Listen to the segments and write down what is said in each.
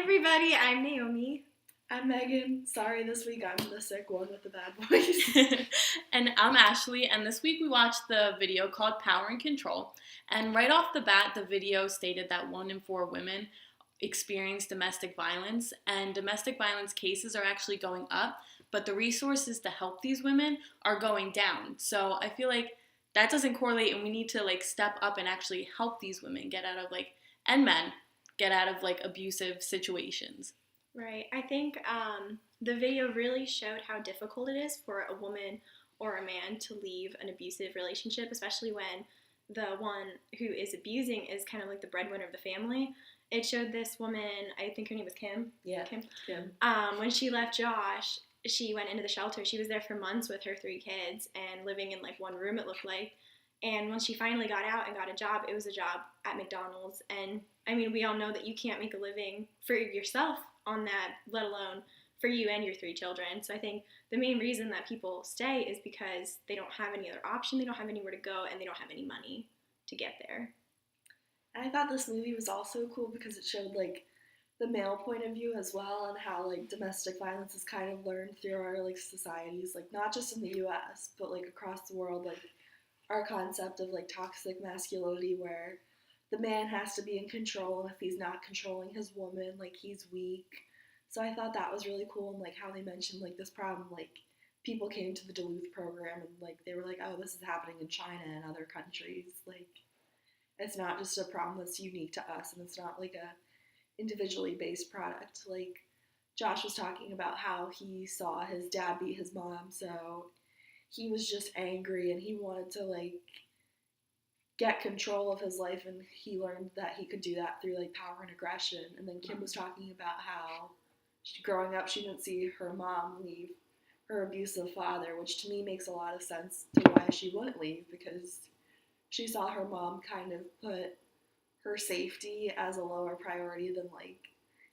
everybody, I'm Naomi. I'm Megan. Sorry, this week I'm the sick one with the bad voice. And I'm Ashley, and this week we watched the video called Power and Control. And right off the bat, the video stated that 1 in 4 women experience domestic violence, and domestic violence cases are actually going up, but the resources to help these women are going down. So I feel like that doesn't correlate, and we need to step up and actually help these women get out of and men get out of abusive situations. Right. I think the video really showed how difficult it is for a woman or a man to leave an abusive relationship, especially when the one who is abusing is kind of like the breadwinner of the family. It showed this woman, I think her name was Kim. Yeah, Kim. Kim. When she left Josh, she went into the shelter. She was there for months with her 3 kids and living in one room, it looked like. And when she finally got out and got a job, it was a job at McDonald's. And I mean, we all know that you can't make a living for yourself on that, let alone for you and your 3 children. So I think the main reason that people stay is because they don't have any other option, they don't have anywhere to go, and they don't have any money to get there. And I thought this movie was also cool because it showed the male point of view as well, and how domestic violence is kind of learned through our societies, not just in the US, but across the world, our concept of toxic masculinity, where the man has to be in control, and if he's not controlling his woman, he's weak. So I thought that was really cool, and how they mentioned this problem, people came to the Duluth program and they were oh, this is happening in China and other countries. It's not just a problem that's unique to us, and it's not a individually based product. Josh was talking about how he saw his dad beat his mom, so he was just angry and he wanted to get control of his life, and he learned that he could do that through power and aggression. And then Kim was talking about how growing up she didn't see her mom leave her abusive father, which to me makes a lot of sense to why she wouldn't leave, because she saw her mom kind of put her safety as a lower priority than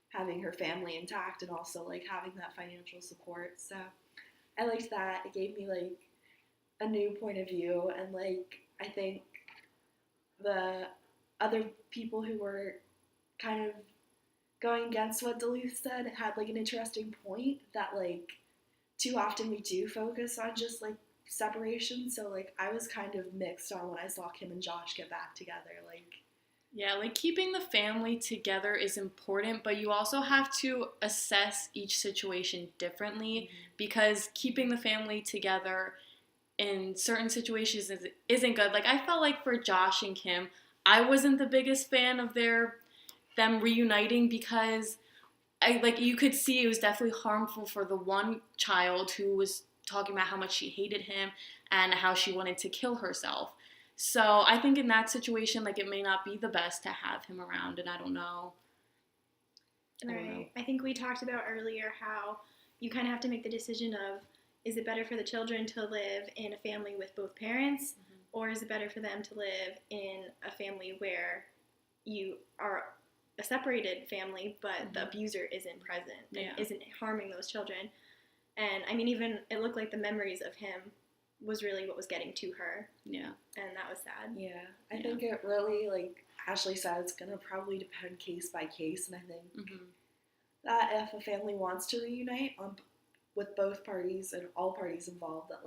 having her family intact, and also having that financial support. So I liked that. It gave me a new point of view, and I think the other people who were kind of going against what Duluth said had an interesting point that too often we do focus on just separation. So I was kind of mixed on when I saw Kim and Josh get back together. Yeah, keeping the family together is important, but you also have to assess each situation differently, because keeping the family together in certain situations isn't good. I felt for Josh and Kim, I wasn't the biggest fan of them reuniting, because you could see it was definitely harmful for the one child who was talking about how much she hated him and how she wanted to kill herself. So I think in that situation, it may not be the best to have him around, and I don't know. Right. I think we talked about earlier how you kind of have to make the decision of, is it better for the children to live in a family with both parents, or is it better for them to live in a family where you are a separated family, but the abuser isn't present and isn't harming those children? And I mean, even it looked like the memories of him was really what was getting to her. Yeah. And that was sad. Yeah. I think it really, Ashley said, it's going to probably depend case by case. And I think that if a family wants to reunite with both parties and all parties involved, that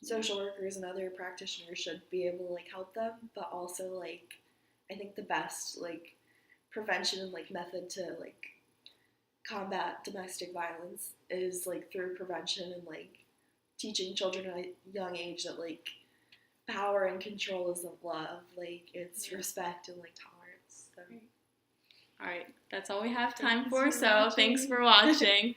social workers and other practitioners should be able to help them. But also I think the best prevention and method to combat domestic violence is through prevention and teaching children at a young age that power and control isn't love, it's respect and tolerance. So. All right, that's all we have time for, so thanks for watching.